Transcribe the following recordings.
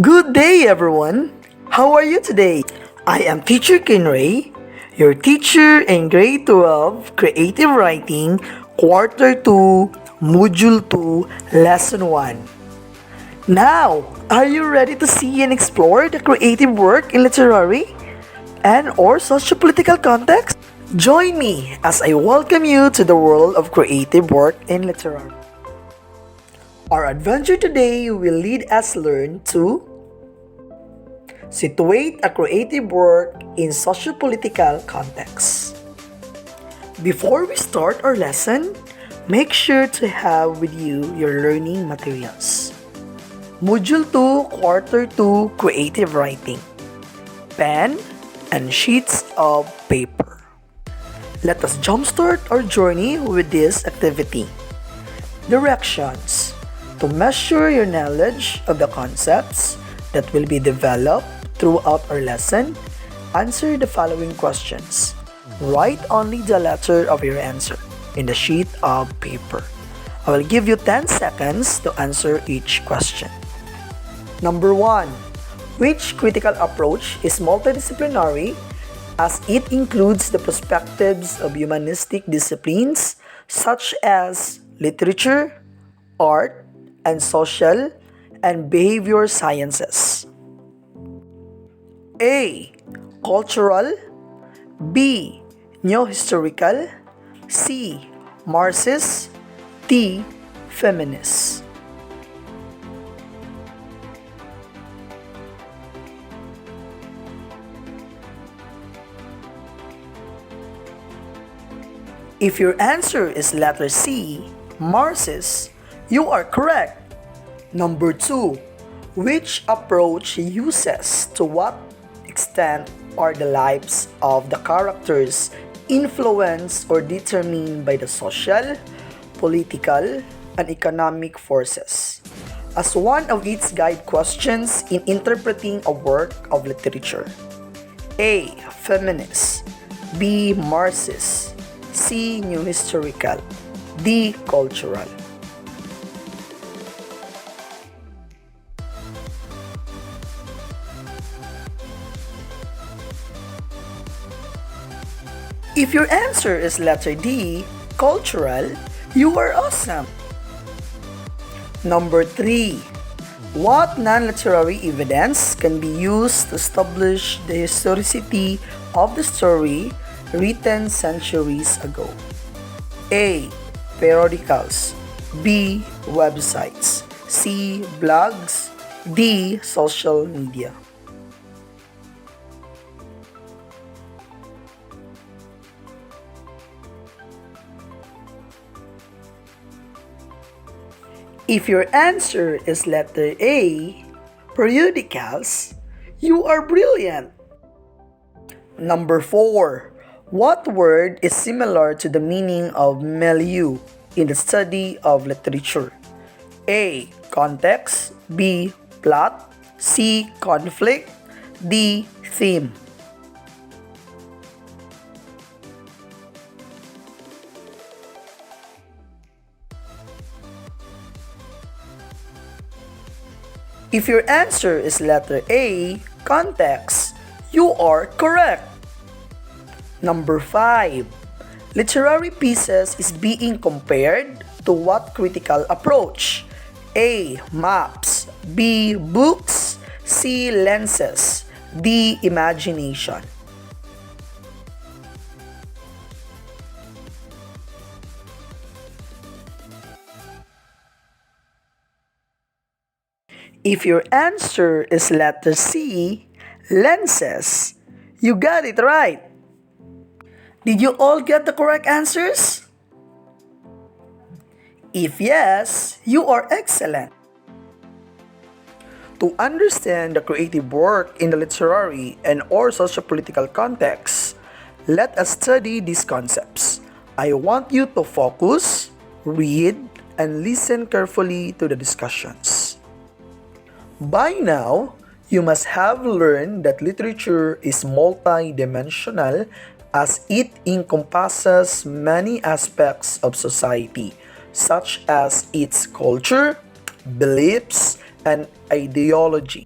Good day, everyone. How are you today? I am Teacher Kinray, your teacher in Grade 12 Creative Writing, Quarter 2, Module 2, Lesson 1. Now, are you ready to see and explore the creative work in literary and or socio-political context? Join me as I welcome you to the world of creative work in literary. Our adventure today will lead us learn to situate a creative work in socio-political context. Before we start our lesson, make sure to have with you your learning materials. Module 2, Quarter 2, Creative Writing. Pen and sheets of paper. Let us jumpstart our journey with this activity. Directions. To measure your knowledge of the concepts that will be developed throughout our lesson, answer the following questions. Write only the letter of your answer in the sheet of paper. I will give you 10 seconds to answer each question. Number 1. Which critical approach is multidisciplinary as it includes the perspectives of humanistic disciplines such as literature, art, and social and behavior sciences? A. Cultural. B. Neo-historical. C. Marxist. D. Feminist. If your answer is letter C, Marxist, you are correct. Number 2. Which approach uses to what extent are the lives of the characters influenced or determined by the social, political, and economic forces as one of its guide questions in interpreting a work of literature? A. Feminist. B. Marxist. C. New Historical. D. Cultural. If your answer is letter D, cultural, you are awesome. Number 3. What non-literary evidence can be used to establish the historicity of the story written centuries ago? A. Periodicals. B. Websites. C. Blogs. D. Social media. If your answer is letter A, periodicals, you are brilliant. Number 4. What word is similar to the meaning of milieu in the study of literature? A. Context. B. Plot. C. Conflict. D. Theme. If your answer is letter A, context, you are correct. Number 5. Literary pieces is being compared to what critical approach? A. Maps. B. Books. C. Lenses. D. Imagination. If your answer is letter C, lenses, you got it right. Did you all get the correct answers? If yes, you are excellent. To understand the creative work in the literary and or socio-political context, let us study these concepts. I want you to focus, read, and listen carefully to the discussions. By now, you must have learned that literature is multidimensional as it encompasses many aspects of society, such as its culture, beliefs, and ideology.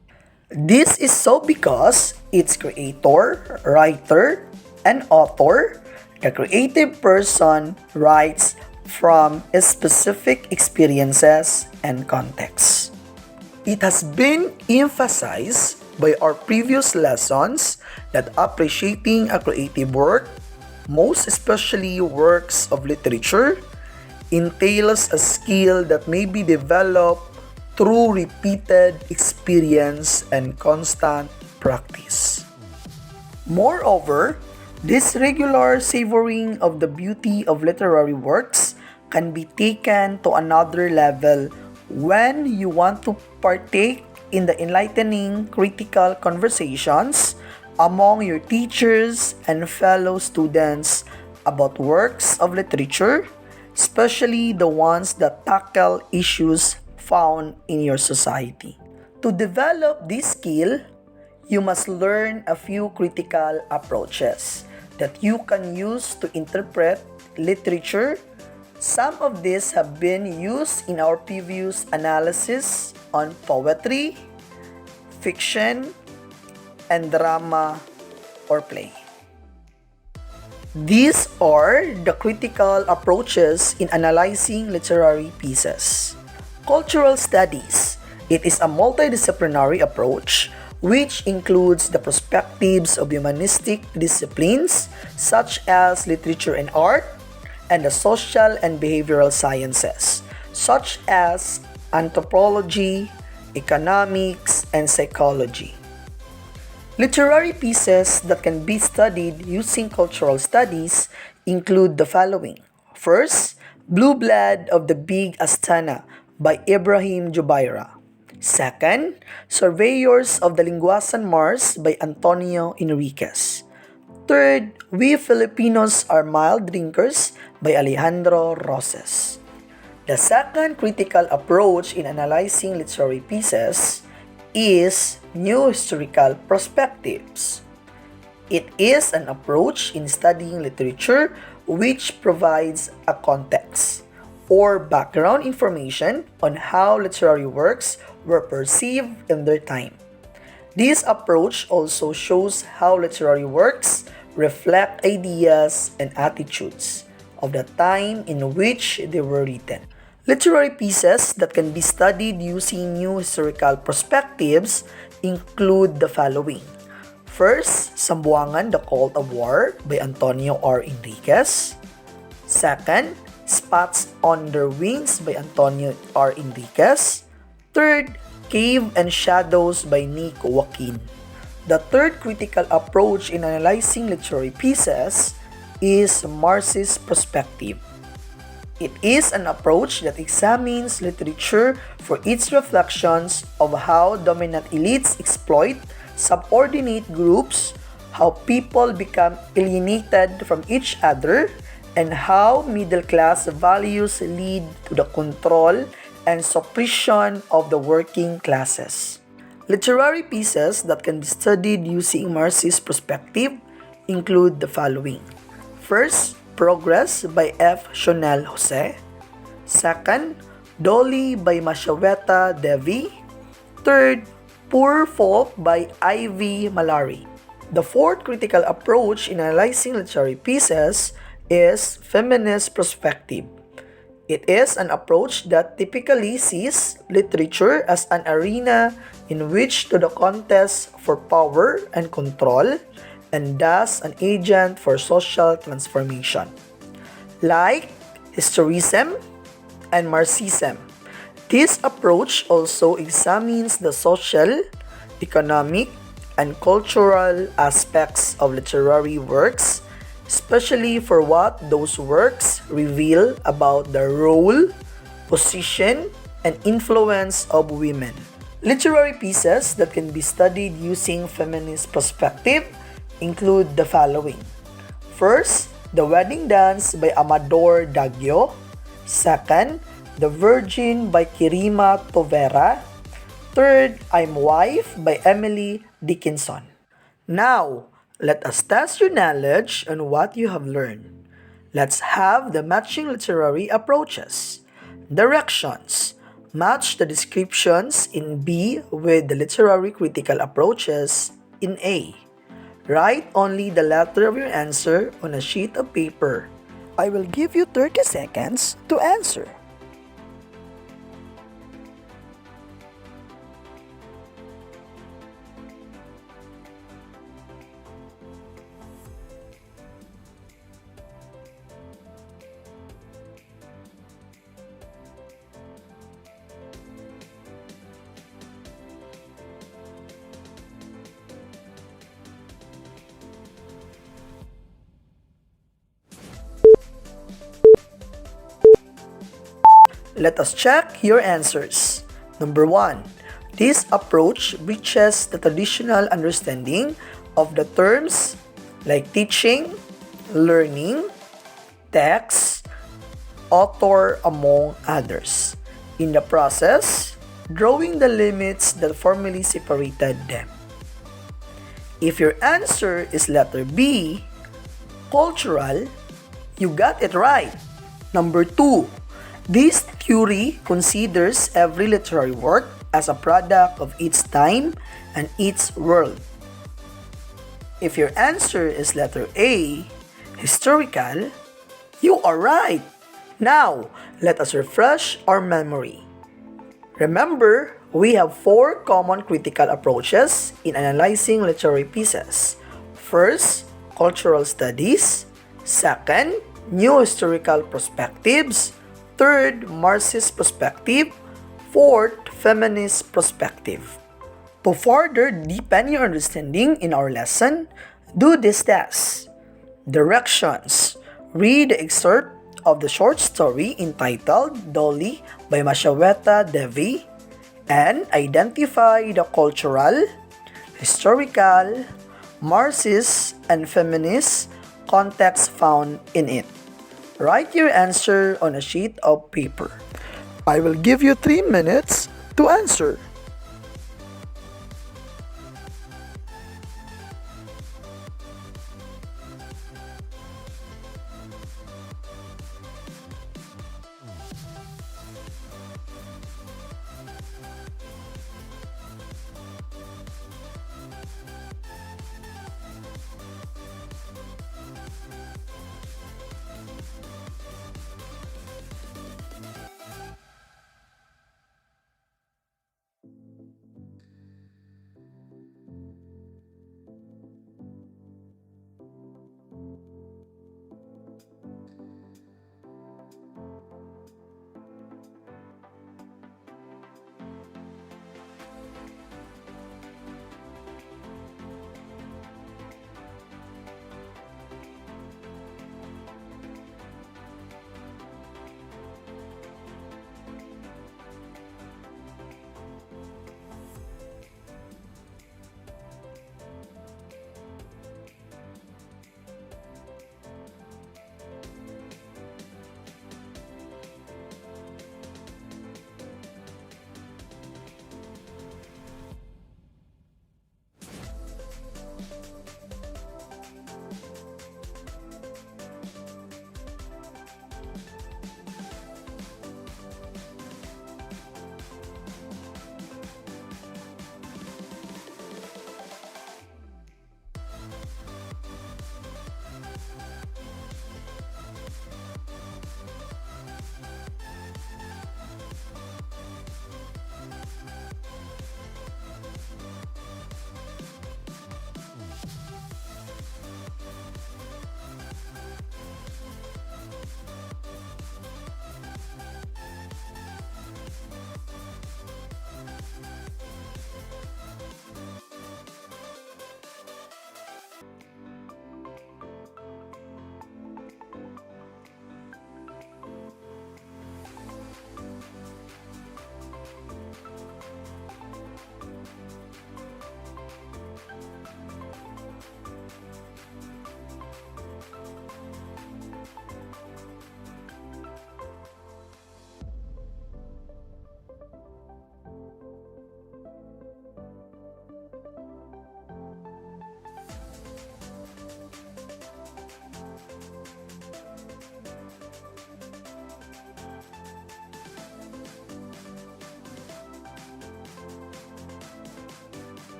This is so because its creator, writer, and author, the creative person, writes from specific experiences and contexts. It has been emphasized by our previous lessons that appreciating a creative work, most especially works of literature, entails a skill that may be developed through repeated experience and constant practice. Moreover, this regular savoring of the beauty of literary works can be taken to another level when you want to partake in the enlightening critical conversations among your teachers and fellow students about works of literature, especially the ones that tackle issues found in your society. To develop this skill, you must learn a few critical approaches that you can use to interpret literature. Some of these have been used in our previous analysis on poetry, fiction, and drama or play. These are the critical approaches in analyzing literary pieces. Cultural studies. It is a multidisciplinary approach which includes the perspectives of humanistic disciplines such as literature and art, and the social and behavioral sciences such as anthropology, economics, and psychology. Literary pieces that can be studied using cultural studies include the following. First, Blue Blood of the Big Astana by Ibrahim Jubaira. Second, Surveyors of the Linguasan Mars by Antonio Enriquez. Third, We Filipinos Are Mild Drinkers by Alejandro Roses. The second critical approach in analyzing literary pieces is new historical perspectives. It is an approach in studying literature which provides a context or background information on how literary works were perceived in their time. This approach also shows how literary works reflect ideas and attitudes of the time in which they were written. Literary pieces that can be studied using new historical perspectives include the following. First, Sambuangan, The Call of War by Antonio R. Enriquez. Second, Spots on Their Wings by Antonio R. Enriquez. Third, Cave and Shadows by Nick Joaquin. The third critical approach in analyzing literary pieces is Marxist perspective. It is an approach that examines literature for its reflections of how dominant elites exploit subordinate groups, how people become alienated from each other, and how middle-class values lead to the control and suppression of the working classes. Literary pieces that can be studied using Marxist perspective include the following. First, Progress by F. Shonel Jose. Second, Dolly by Mashaweta Devi. Third, Poor Folk by Ivy Malari. The fourth critical approach in analyzing literary pieces is feminist perspective. It is an approach that typically sees literature as an arena in which to the contest for power and control, and thus an agent for social transformation. Like historicism and Marxism, this approach also examines the social, economic, and cultural aspects of literary works, especially for what those works reveal about the role, position, and influence of women. Literary pieces that can be studied using feminist perspective include the following. First, The Wedding Dance by Amador Daggio. Second, The Virgin by Kirima Tovera. Third, I'm Wife by Emily Dickinson. Now, let us test your knowledge on what you have learned. Let's have the matching literary approaches. Directions. Match the descriptions in B with the literary critical approaches in A. Write only the letter of your answer on a sheet of paper. I will give you 30 seconds to answer. Let us check your answers. Number 1. This approach breaches the traditional understanding of the terms like teaching, learning, text, author, among others. In the process, drawing the limits that formerly separated them. If your answer is letter B, cultural, you got it right. Number 2. This theory considers every literary work as a product of its time and its world. If your answer is letter A, historical, you are right. Now, let us refresh our memory. Remember, we have 4 common critical approaches in analyzing literary pieces. First, cultural studies. Second, new historical perspectives. Third, Marxist perspective. Fourth, feminist perspective. To further deepen your understanding in our lesson, do this test. Directions. Read the excerpt of the short story entitled Dolly by Mashaweta Devi and identify the cultural, historical, Marxist, and feminist context found in it. Write your answer on a sheet of paper. I will give you 3 minutes to answer.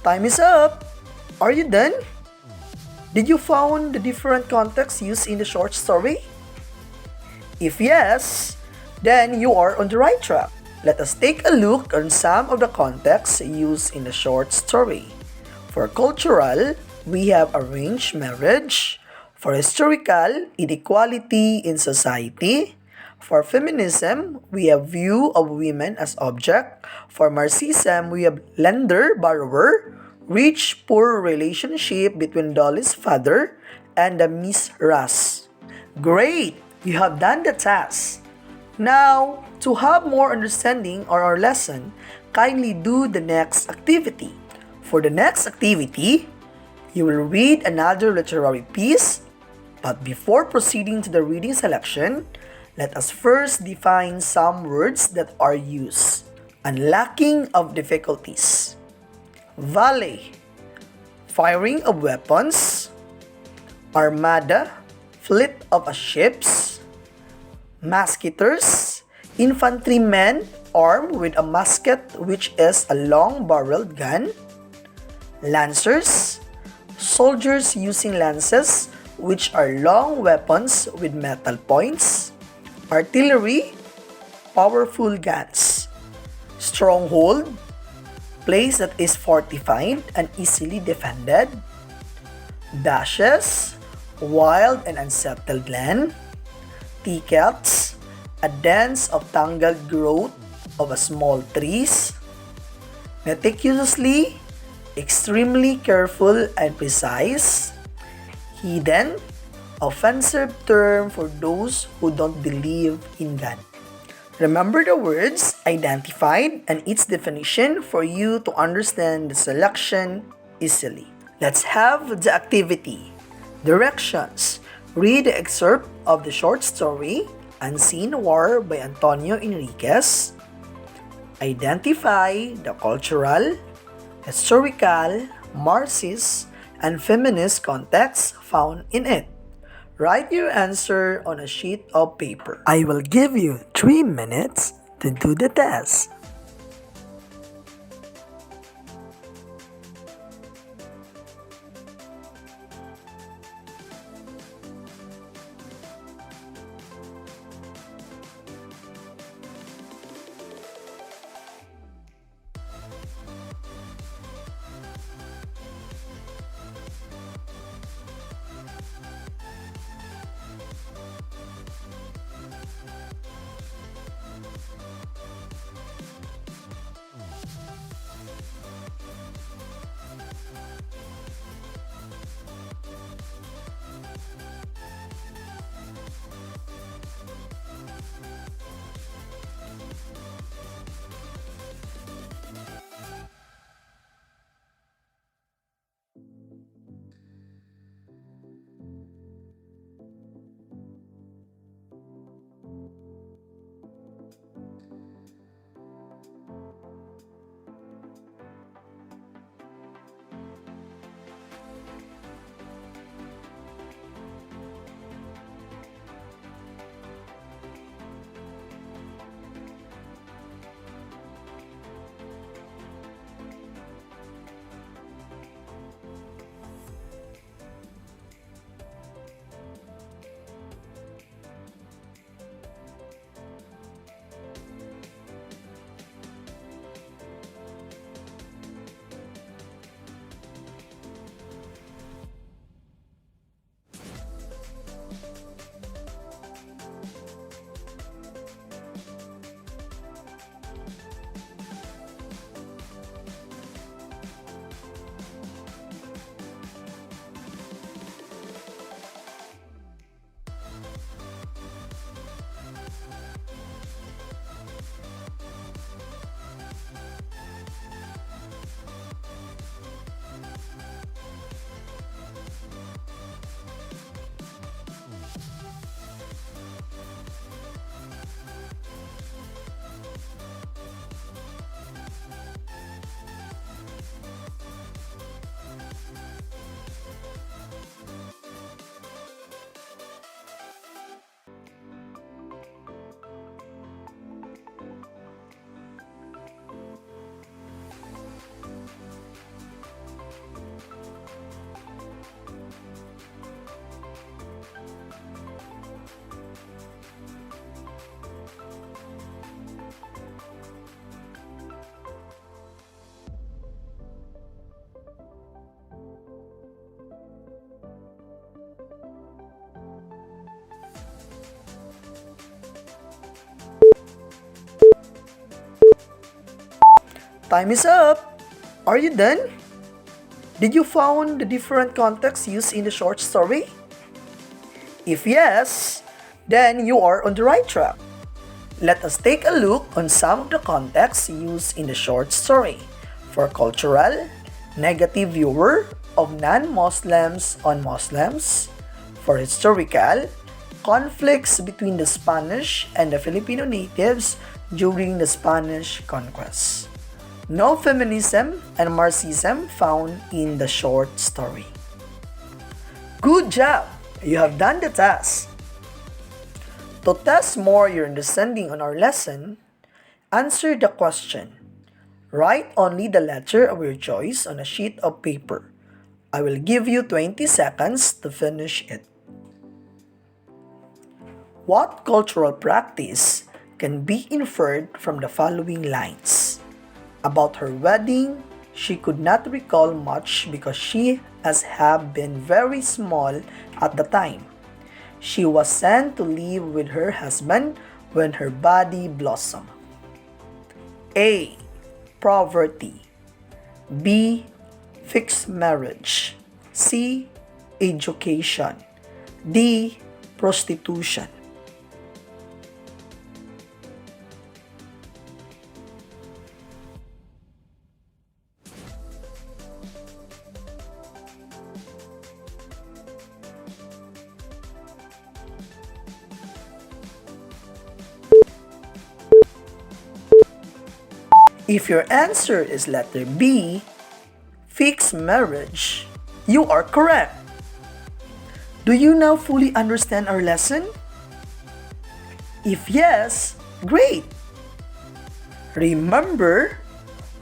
Time is up! Are you done? Did you found the different contexts used in the short story? If yes, then you are on the right track. Let us take a look on some of the contexts used in the short story. For cultural, we have arranged marriage. For historical, inequality in society. For feminism, we have view of women as object. For Marxism, we have lender-borrower, rich-poor relationship between Dolly's father and the Miss Russ. Great! You have done the task. Now, to have more understanding of our lesson, kindly do the next activity. For the next activity, you will read another literary piece, but before proceeding to the reading selection, let us first define some words that are used. Unlocking of difficulties. Volley, firing of weapons. Armada, fleet of ships. Musketeers, infantrymen armed with a musket which is a long-barreled gun. Lancers, soldiers using lances which are long weapons with metal points. Artillery, powerful guns. Stronghold, place that is fortified and easily defended. Dashes, wild and unsettled land. Thickets, a dense of tangled growth of small trees. Meticulously, extremely careful and precise. Hidden, offensive term for those who don't believe in God. Remember the words identified and its definition for you to understand the selection easily. Let's have the activity. Directions. Read the excerpt of the short story, Unseen War by Antonio Enriquez. Identify the cultural, historical, Marxist, and feminist contexts found in it. Write your answer on a sheet of paper. I will give you 3 minutes to do the test. Time is up! Are you done? Did you found the different contexts used in the short story? If yes, then you are on the right track. Let us take a look on some of the contexts used in the short story. For cultural, negative viewer of non-Muslims on Muslims. For historical, conflicts between the Spanish and the Filipino natives during the Spanish conquest. No feminism and Marxism found in the short story. Good job! You have done the task. To test more your understanding on our lesson, answer the question. Write only the letter of your choice on a sheet of paper. I will give you 20 seconds to finish it. What cultural practice can be inferred from the following lines? About her wedding, she could not recall much because she had been very small at the time. She was sent to live with her husband when her body blossomed. A. Poverty. B. Fixed marriage. C. Education. D. Prostitution. If your answer is letter B, fixed marriage, you are correct. Do you now fully understand our lesson? If yes, great! Remember,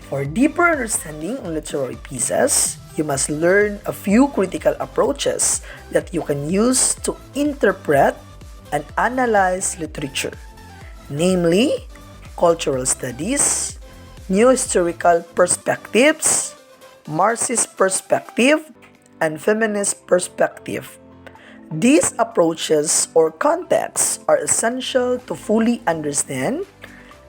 for deeper understanding on literary pieces, you must learn a few critical approaches that you can use to interpret and analyze literature, namely cultural studies, new historical perspectives, Marxist perspective, and feminist perspective. These approaches or contexts are essential to fully understand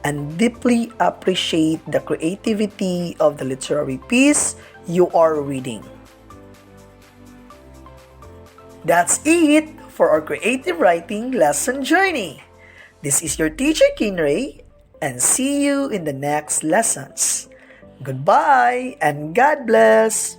and deeply appreciate the creativity of the literary piece you are reading. That's it for our creative writing lesson journey. This is your teacher Kinray, and see you in the next lessons. Goodbye and God bless!